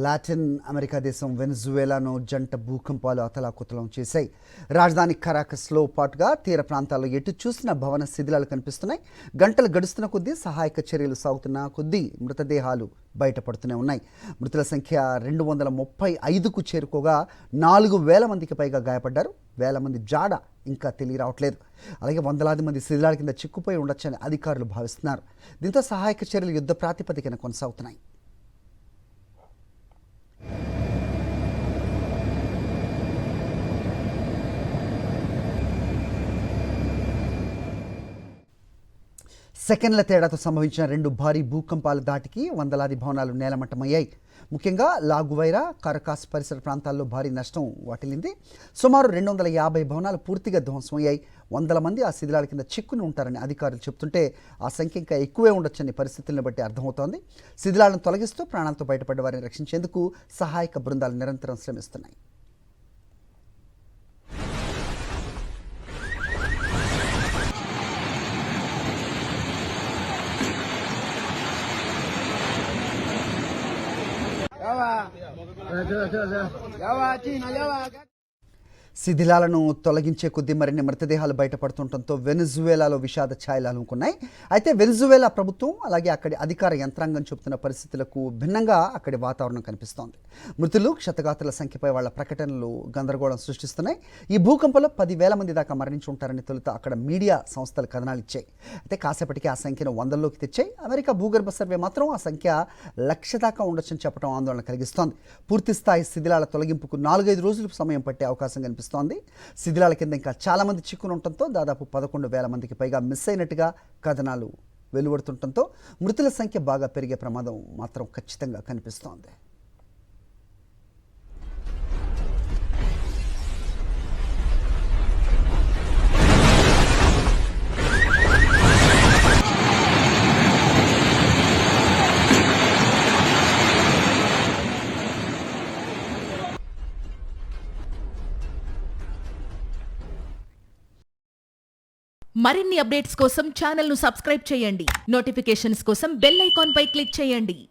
Latin America దేశం వెనిజువేలాను జంట భూకంపాలు అతలాకుతలం చేశాయి. రాజధాని కరాకస్లో పాటుగా తీర ప్రాంతాల్లో ఎటు చూసిన భవన శిథిలాలు కనిపిస్తున్నాయి. గంటలు గడుస్తున్న కొద్దీ సహాయక చర్యలు సాగుతున్న కొద్దీ మృతదేహాలు బయటపడుతూనే ఉన్నాయి. మృతుల సంఖ్య 235కు చేరుకోగా 4,000 మందికి పైగా గాయపడ్డారు. వేల మంది జాడ ఇంకా తెలియరావట్లేదు. అలాగే వందలాది మంది శిథిలాల కింద చిక్కుపోయి ఉండొచ్చని అధికారులు భావిస్తున్నారు. దీంతో సహాయక చర్యలు యుద్ధ ప్రాతిపదికన కొనసాగుతున్నాయి. సెకండ్ల తేడాతో సంభవించిన 2 భారీ భూకంపాల దాటికి వందలాది భవనాలు నేలమట్టమయ్యాయి. ముఖ్యంగా లాగువైరా, కరకాస్ పరిసర ప్రాంతాల్లో భారీ నష్టం వాటిల్లింది. సుమారు 250 భవనాలు పూర్తిగా ధ్వంసమయ్యాయి. వందల మంది ఆ శిథిలాల కింద చిక్కుని ఉంటారని అధికారులు చెబుతుంటే ఆ సంఖ్య ఇంకా ఎక్కువే ఉండొచ్చని పరిస్థితులను బట్టి అర్థమవుతోంది. శిథిలాలను తొలగిస్తూ ప్రాణాలతో బయటపడ్డ వారిని రక్షించేందుకు సహాయక బృందాలు నిరంతరం శ్రమిస్తున్నాయి. శిథిలాలను తొలగించే కొద్దీ మరిన్ని మృతదేహాలు బయటపడుతుండటంతో వెనిజువేలాలో విషాద ఛాయలు అలుముకున్నాయి. అయితే వెనిజువేలా ప్రభుత్వం అలాగే అక్కడి అధికార యంత్రాంగం చెబుతున్న పరిస్థితులకు భిన్నంగా అక్కడి వాతావరణం కనిపిస్తోంది. మృతులు, క్షతగాత్రుల సంఖ్యపై వాళ్ళ ప్రకటనలు గందరగోళం సృష్టిస్తున్నాయి. ఈ భూకంపంలో 10,000 మంది దాకా మరణించి ఉంటారని తొలుత అక్కడ మీడియా సంస్థలు కథనాలు ఇచ్చాయి. అయితే కాసేపటికి ఆ సంఖ్యను 100లోకి తెచ్చాయి. అమెరికా భూగర్భ సర్వే మాత్రం ఆ సంఖ్య 1,00,000 దాకా ఉండొచ్చని చెప్పడం ఆందోళన కలిగిస్తోంది. పూర్తిస్థాయి శిథిలాల తొలగింపుకు 4-5 రోజులు సమయం పట్టే అవకాశం కనిపిస్తోంది. శిథిలాల కింద ఇంకా చాలా మంది చిక్కుని ఉండటంతో దాదాపు 11,000 మందికి పైగా మిస్ అయినట్టుగా కథనాలు వెలువడుతుండటంతో మృతుల సంఖ్య బాగా పెరిగే ప్రమాదం మాత్రం ఖచ్చితంగా కనిపిస్తోంది. మరిన్ని అప్డేట్స్ కోసం ఛానల్ ను సబ్స్క్రైబ్ చేయండి. నోటిఫికేషన్స్ కోసం బెల్ ఐకాన్ పై క్లిక్ చేయండి.